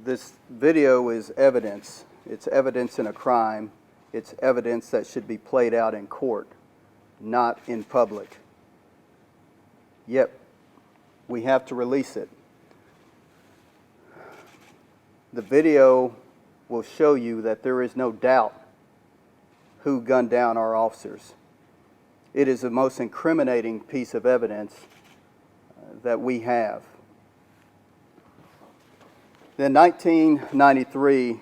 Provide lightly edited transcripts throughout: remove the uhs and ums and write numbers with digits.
This video is evidence. It's evidence in a crime. It's evidence that should be played out in court, not in public. Yet, we have to release it. The video will show you that there is no doubt who gunned down our officers. It is the most incriminating piece of evidence that we have. In 1993,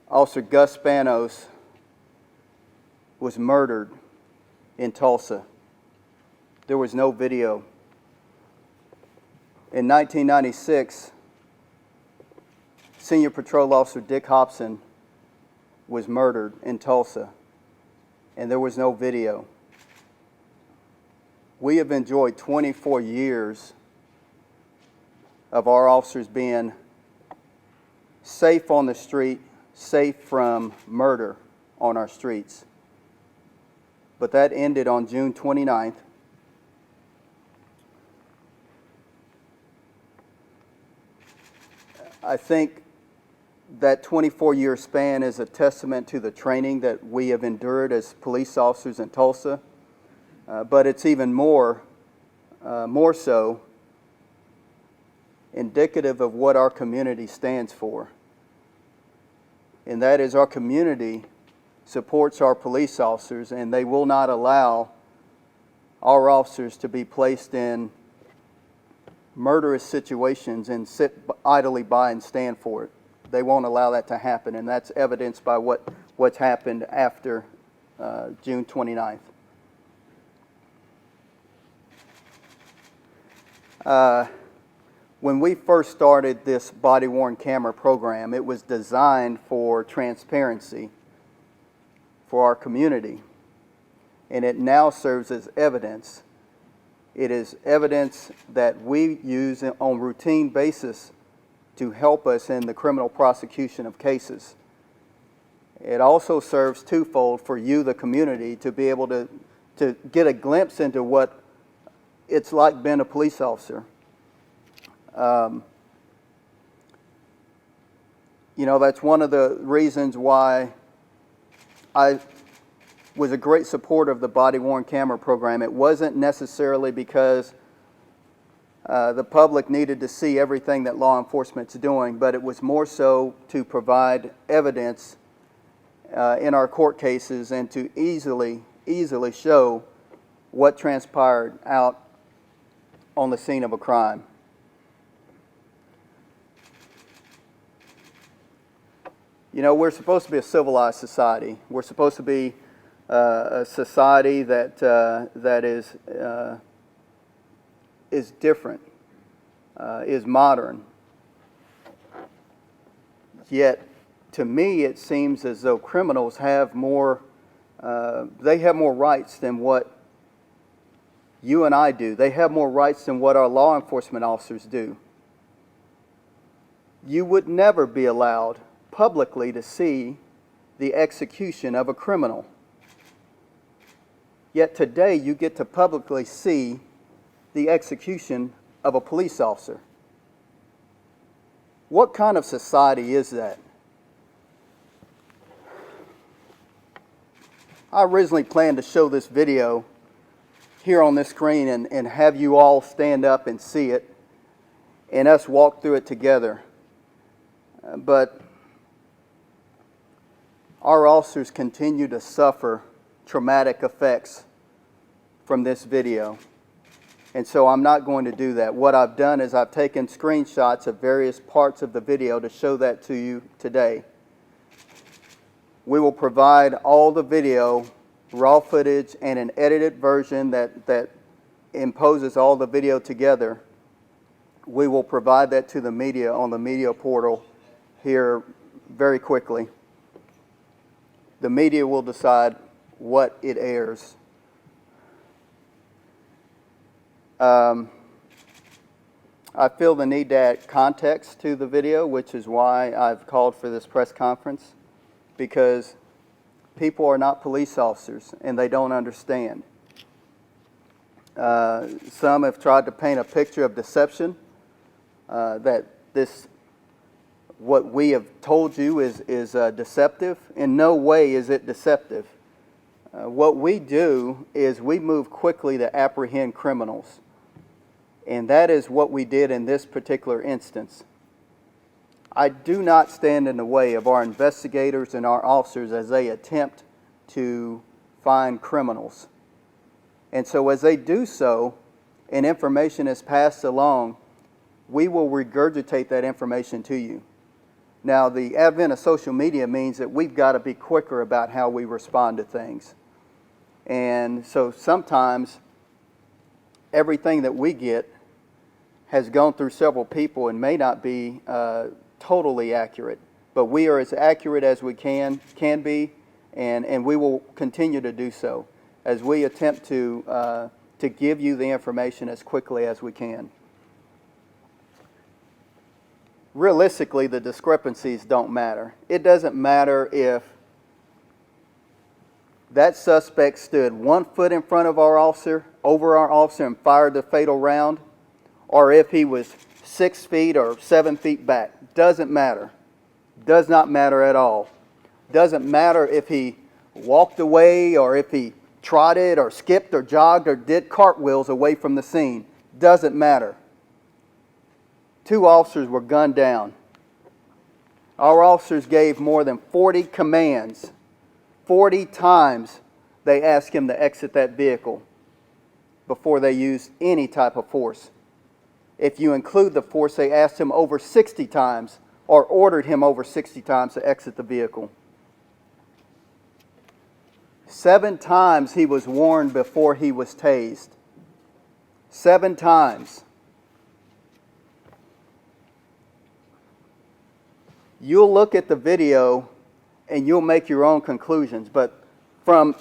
Officer Gus Spanos was murdered in Tulsa. There was no video. In 1996, Senior Patrol Officer Dick Hobson was murdered in Tulsa, and there was no video. We have enjoyed 24 years of our officers being safe on the street, safe from murder on our streets. But that ended on June 29th. I think that 24-year span is a testament to the training that we have endured as police officers in Tulsa, but it's even more so indicative of what our community stands for. And that is, our community supports our police officers, and they will not allow our officers to be placed in murderous situations and sit idly by and stand for it. They won't allow that to happen, and that's evidenced by what's happened after June 29th. When we first started this body-worn camera program, it was designed for transparency for our community, and it now serves as evidence. It is evidence that we use on a routine basis to help us in the criminal prosecution of cases. It also serves twofold for you, the community, to be able to get a glimpse into what it's like being a police officer. You know, that's one of the reasons why I was a great supporter of the body-worn camera program. It wasn't necessarily because the public needed to see everything that law enforcement's doing, but it was more so to provide evidence in our court cases and to easily show what transpired out on the scene of a crime. You know, we're supposed to be a civilized society. We're supposed to be a society that is different, is modern. Yet, to me, it seems as though criminals have more rights than what you and I do. They have more rights than what our law enforcement officers do. You would never be allowed publicly to see the execution of a criminal. Yet today you get to publicly see the execution of a police officer. What kind of society is that? I originally planned to show this video here on this screen and have you all stand up and see it and us walk through it together. But our officers continue to suffer traumatic effects from this video. And so I'm not going to do that. What I've done is I've taken screenshots of various parts of the video to show that to you today. We will provide all the video, raw footage, and an edited version that imposes all the video together. We will provide that to the media on the media portal here very quickly. The media will decide what it airs. I feel the need to add context to the video, which is why I've called for this press conference, because people are not police officers and they don't understand. Some have tried to paint a picture of deception, that this what we have told you is deceptive. In no way is it deceptive. What we do is we move quickly to apprehend criminals. And that is what we did in this particular instance. I do not stand in the way of our investigators and our officers as they attempt to find criminals. And so as they do so, and information is passed along, we will regurgitate that information to you. Now, the advent of social media means that we've got to be quicker about how we respond to things. And so sometimes everything that we get has gone through several people and may not be totally accurate. But we are as accurate as we can be, and we will continue to do so as we attempt to give you the information as quickly as we can. Realistically, the discrepancies don't matter. It doesn't matter if that suspect stood 1 foot in front of our officer, over our officer, and fired the fatal round, or if he was 6 feet or 7 feet back. Doesn't matter. Does not matter at all. Doesn't matter if he walked away or if he trotted or skipped or jogged or did cartwheels away from the scene. Doesn't matter. 2 officers were gunned down. Our officers gave more than 40 commands. 40 times they asked him to exit that vehicle before they used any type of force. If you include the force, they asked him over 60 times or ordered him over 60 times to exit the vehicle. 7 times he was warned before he was tased. 7 times. You'll look at the video and you'll make your own conclusions. But from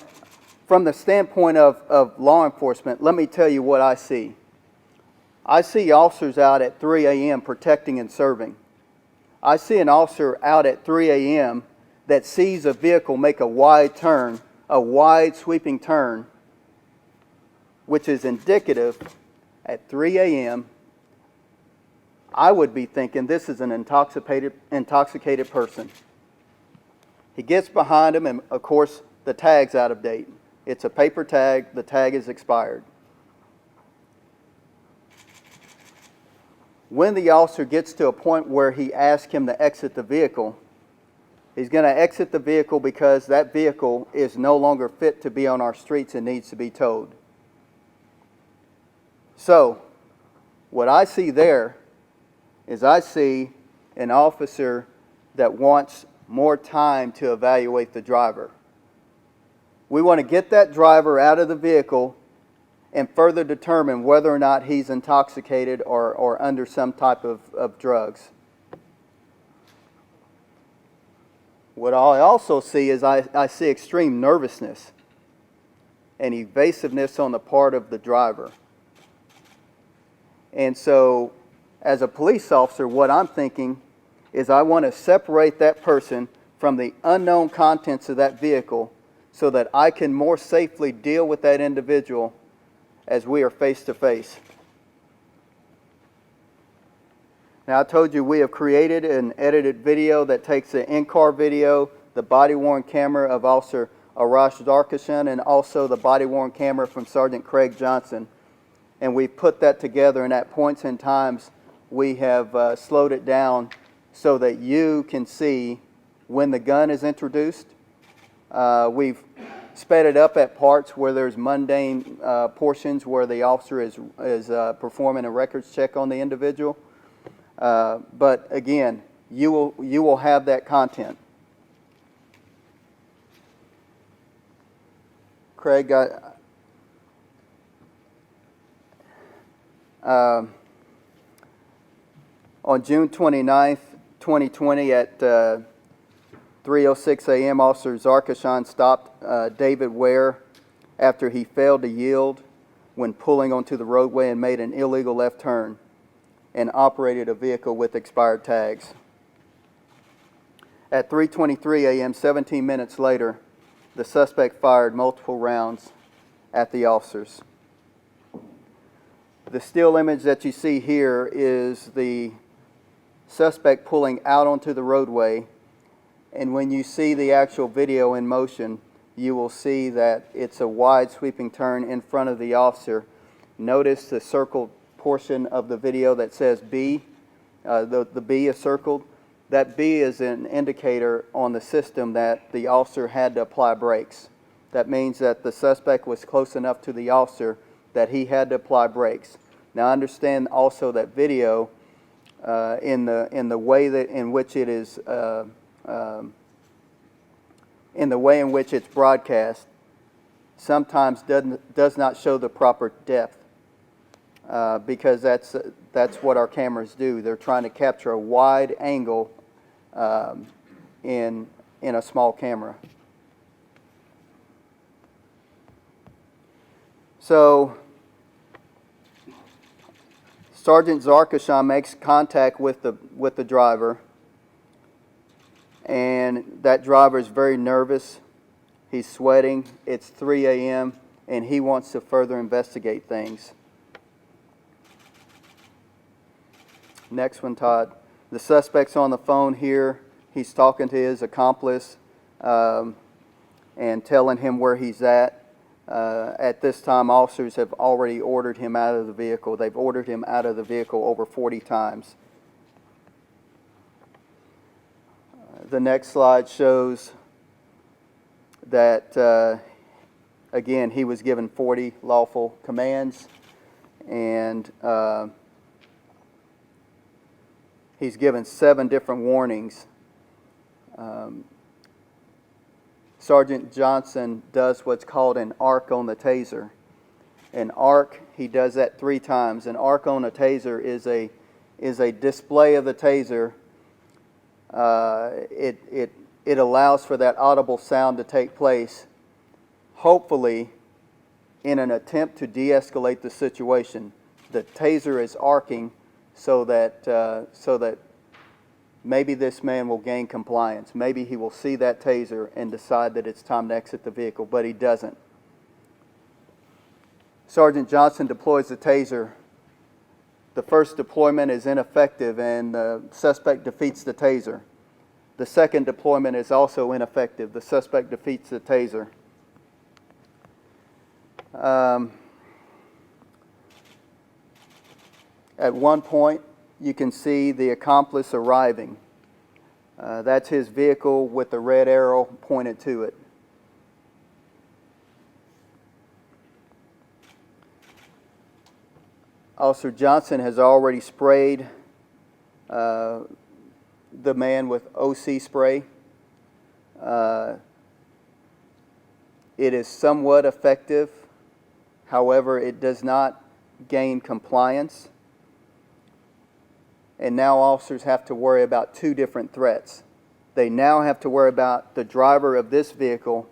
the standpoint of law enforcement, let me tell you what I see. I see officers out at 3 a.m. protecting and serving. I see an officer out at 3 a.m. that sees a vehicle make a wide turn, a wide sweeping turn, which is indicative at 3 a.m. I would be thinking this is an intoxicated person. He gets behind him, and of course the tag's out of date. It's a paper tag, the tag is expired. When the officer gets to a point where he asks him to exit the vehicle, he's going to exit the vehicle because that vehicle is no longer fit to be on our streets and needs to be towed. So, what I see there is I see an officer that wants more time to evaluate the driver. We want to get that driver out of the vehicle and further determine whether or not he's intoxicated or under some type of drugs. What I also see is I see extreme nervousness and evasiveness on the part of the driver. And so, as a police officer, what I'm thinking is I want to separate that person from the unknown contents of that vehicle so that I can more safely deal with that individual as we are face to face. Now, I told you we have created an edited video that takes the in-car video, the body-worn camera of Officer Aurash Zarkeshan, and also the body-worn camera from Sergeant Craig Johnson. And we've put that together, and at points in times we have slowed it down so that you can see when the gun is introduced. We've sped it up at parts where there's mundane portions where the officer is performing a records check on the individual. But again, you will have that content. Craig, on June 29th, 2020 at 3:06 a.m., Officer Zarkeshan stopped David Ware after he failed to yield when pulling onto the roadway and made an illegal left turn and operated a vehicle with expired tags. At 3:23 a.m., 17 minutes later, the suspect fired multiple rounds at the officers. The still image that you see here is the suspect pulling out onto the roadway. And when you see the actual video in motion, you will see that it's a wide sweeping turn in front of the officer. Notice the circled portion of the video that says B. The B is circled. That B is an indicator on the system that the officer had to apply brakes. That means that the suspect was close enough to the officer that he had to apply brakes. Now understand also that video, in the way in which it is, in the way in which it's broadcast, sometimes does not show the proper depth, because that's what our cameras do. They're trying to capture a wide angle in a small camera. So Sergeant Zarkeshan makes contact with the driver, and that driver is very nervous. He's sweating. It's 3 a.m. and he wants to further investigate things. Next one, Todd. The suspect's on the phone here. He's talking to his accomplice and telling him where he's at. At this time, officers have already ordered him out of the vehicle. They've ordered him out of the vehicle over 40 times. The next slide shows that, again, he was given 40 lawful commands, and he's given 7 different warnings. Sergeant Johnson does what's called an arc on the taser. An arc, he does that 3 times. An arc on a taser is a display of the taser. It allows for that audible sound to take place, hopefully in an attempt to de-escalate the situation. The taser is arcing so that maybe this man will gain compliance. Maybe he will see that taser and decide that it's time to exit the vehicle, but he doesn't. Sergeant Johnson deploys the taser. The first deployment is ineffective and the suspect defeats the taser. The second deployment is also ineffective. The suspect defeats the taser. At one point, you can see the accomplice arriving. That's his vehicle with the red arrow pointed to it. Officer Johnson has already sprayed the man with OC spray. It is somewhat effective. However, it does not gain compliance. And now officers have to worry about 2 different threats. They now have to worry about the driver of this vehicle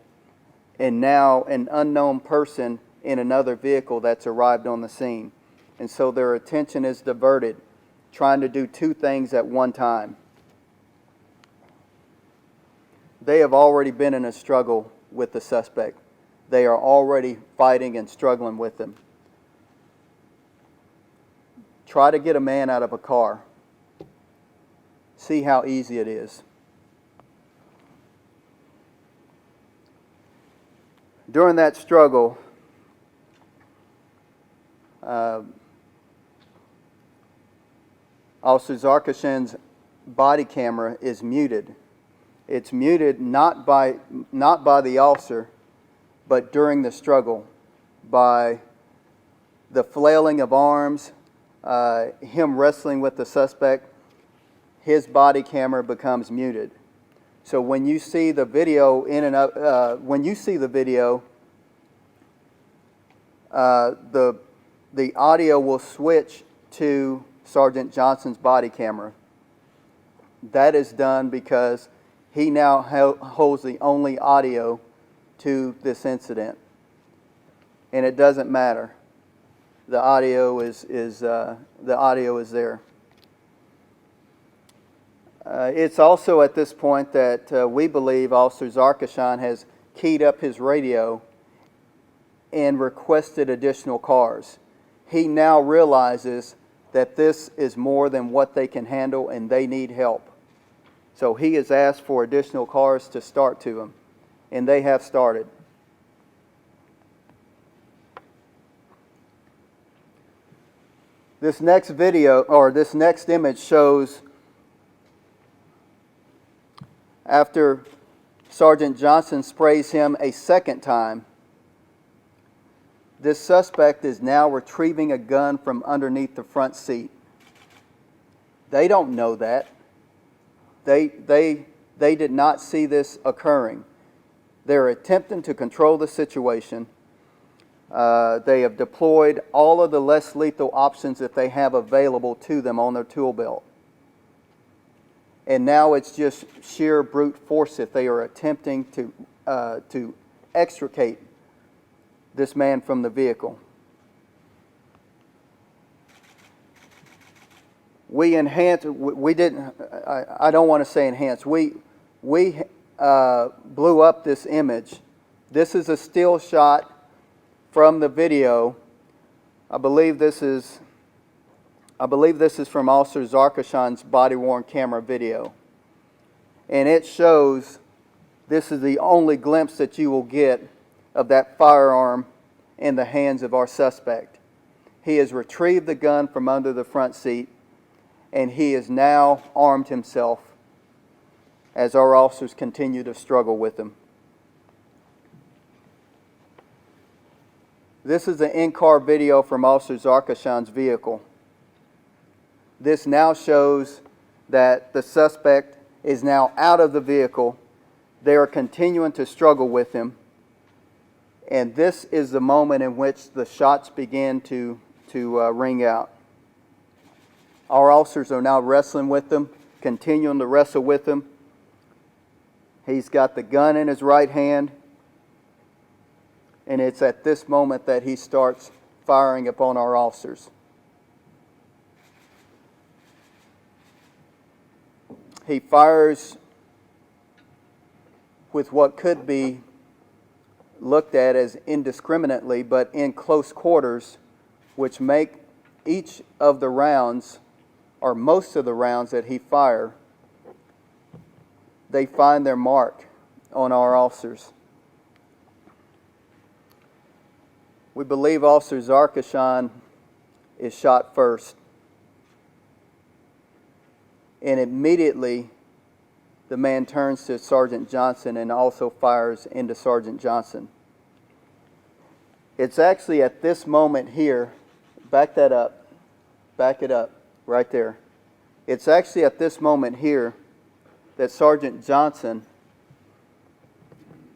and now an unknown person in another vehicle that's arrived on the scene. And so their attention is diverted, trying to do 2 things at one time. They have already been in a struggle with the suspect. They are already fighting and struggling with him. Try to get a man out of a car. See how easy it is. During that struggle, Officer Zarkeshan's body camera is muted. It's muted not by the officer, but during the struggle by the flailing of arms, him wrestling with the suspect. His body camera becomes muted. So when you see the video the audio will switch to Sergeant Johnson's body camera. That is done because he now holds the only audio to this incident, and it doesn't matter. The audio is there. It's also at this point that we believe Officer Zarkeshan has keyed up his radio and requested additional cars. He now realizes that this is more than what they can handle and they need help. So he has asked for additional cars to start to him, and they have started. This next video, or this next image, shows after Sergeant Johnson sprays him a second time, this suspect is now retrieving a gun from underneath the front seat. They don't know that. They did not see this occurring. They're attempting to control the situation. They have deployed all of the less lethal options that they have available to them on their tool belt. And now it's just sheer brute force that they are attempting to extricate this man from the vehicle. We enhanced, we didn't, I don't want to say enhance, we blew up this image. This is a still shot from the video. I believe this is from Officer Zarkeshan's body-worn camera video. And it shows, this is the only glimpse that you will get of that firearm in the hands of our suspect. He has retrieved the gun from under the front seat, and he has now armed himself as our officers continue to struggle with him. This is an in-car video from Officer Zarkeshan's vehicle. This now shows that the suspect is now out of the vehicle. They are continuing to struggle with him. And this is the moment in which the shots begin to ring out. Our officers are now wrestling with him, continuing to wrestle with him. He's got the gun in his right hand. And it's at this moment that he starts firing upon our officers. He fires with what could be looked at as indiscriminately, but in close quarters, which make each of the rounds, or most of the rounds that he fires, they find their mark on our officers. We believe Officer Zarkeshan is shot first. And immediately, the man turns to Sergeant Johnson and also fires into Sergeant Johnson. It's actually at this moment here, back that up, back it up, right there. It's actually at this moment here that Sergeant Johnson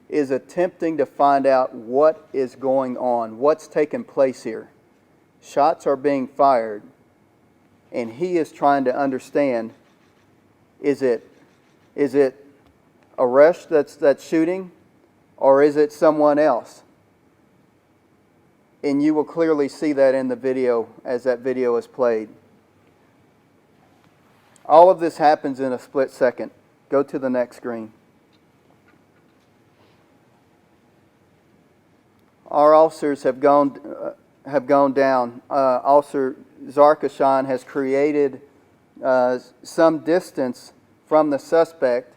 is attempting to find out what is going on, what's taking place here. Shots are being fired, and he is trying to understand, is it Aurash that's shooting, or is it someone else? And you will clearly see that in the video as that video is played. All of this happens in a split second. Go to the next screen. Our officers have gone down. Officer Zarkeshan has created some distance from the suspect,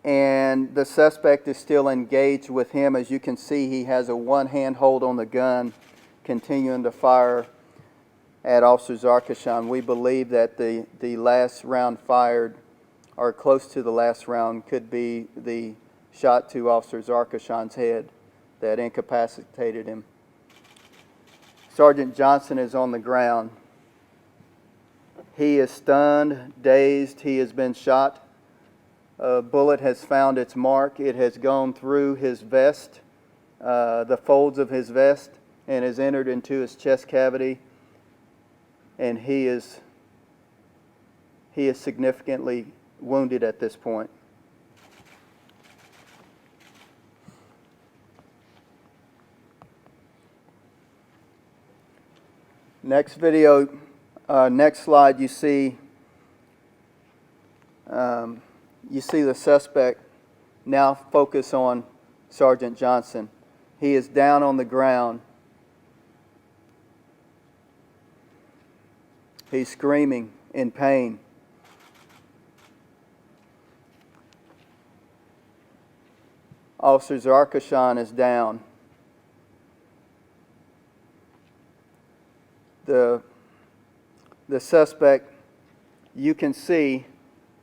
and the suspect is still engaged with him. As you can see, he has a one-hand hold on the gun, continuing to fire at Officer Zarkeshan. We believe that the last round fired, or close to the last round, could be the shot to Officer Zarkeshan's head that incapacitated him. Sergeant Johnson is on the ground. He is stunned, dazed. He has been shot. A bullet has found its mark. It has gone through his vest, the folds of his vest, and has entered into his chest cavity. And he is significantly wounded at this point. Next video, next slide, you see the suspect now focus on Sergeant Johnson. He is down on the ground. He's screaming in pain. Officer Zarkeshan is down. The suspect, you can see,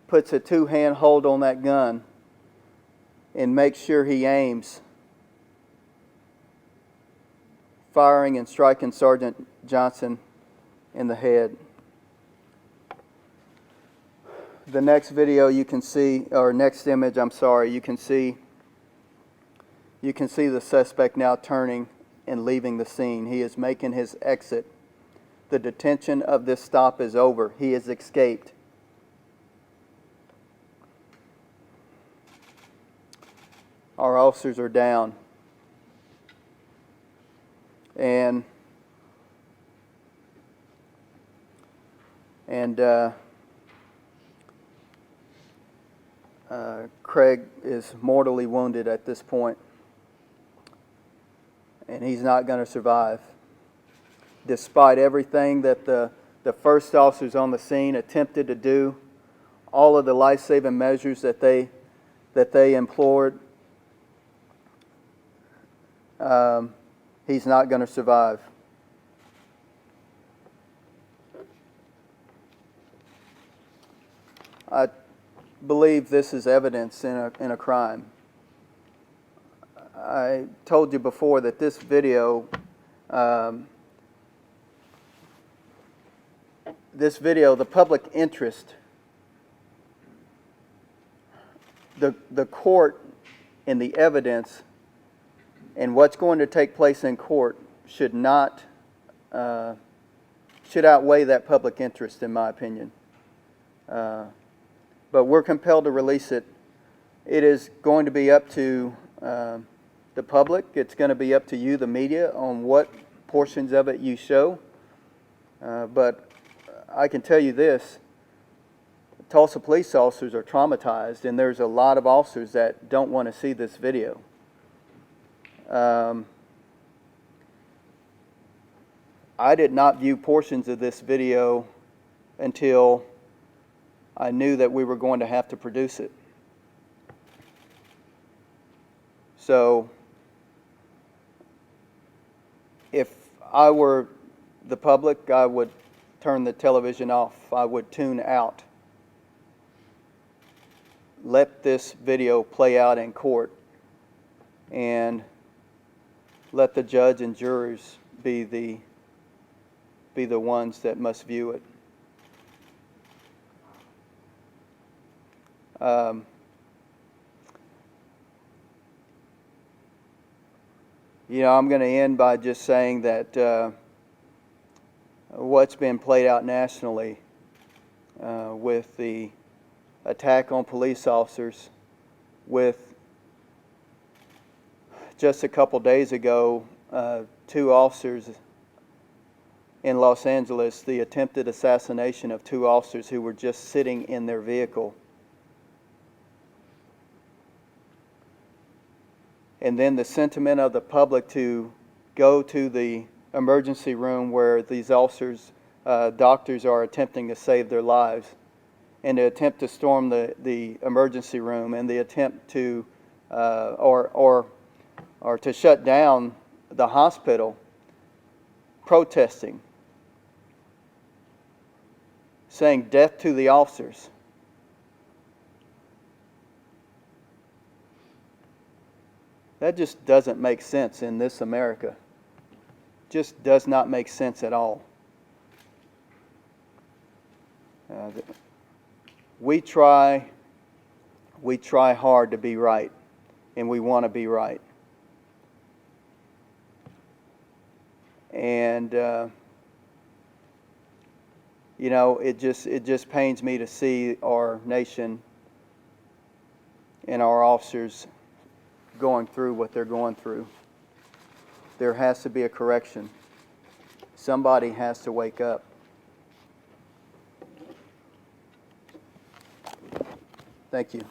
puts a two-hand hold on that gun and makes sure he aims, firing and striking Sergeant Johnson in the head. The next video you can see, or next image, I'm sorry, you can see the suspect now turning and leaving the scene. He is making his exit. The detention of this stop is over. He has escaped. Our officers are down. And Craig is mortally wounded at this point, and he's not going to survive. Despite everything that the first officers on the scene attempted to do, all of the life-saving measures that they implored, he's not going to survive. I believe this is evidence in a crime. I told you before that this video, the public interest, the court and the evidence and what's going to take place in court should outweigh that public interest, in my opinion. But we're compelled to release it. It is going to be up to the public. It's going to be up to you, the media, on what portions of it you show. But I can tell you this, Tulsa police officers are traumatized, and there's a lot of officers that don't want to see this video. I did not view portions of this video until I knew that we were going to have to produce it. So, if I were the public, I would turn the television off. I would tune out. Let this video play out in court, and let the judge and jurors be the ones that must view it. I'm going to end by just saying that what's been played out nationally with the attack on police officers, with just a couple days ago, 2 officers in Los Angeles, the attempted assassination of 2 officers who were just sitting in their vehicle. And then the sentiment of the public to go to the emergency room where these officers, doctors are attempting to save their lives, and to attempt to storm the emergency room, and the attempt to, or to shut down the hospital, protesting, saying death to the officers. That just doesn't make sense in this America. Just does not make sense at all. We try hard to be right, and we want to be right. And it just pains me to see our nation and our officers going through what they're going through. There has to be a correction. Somebody has to wake up. Thank you.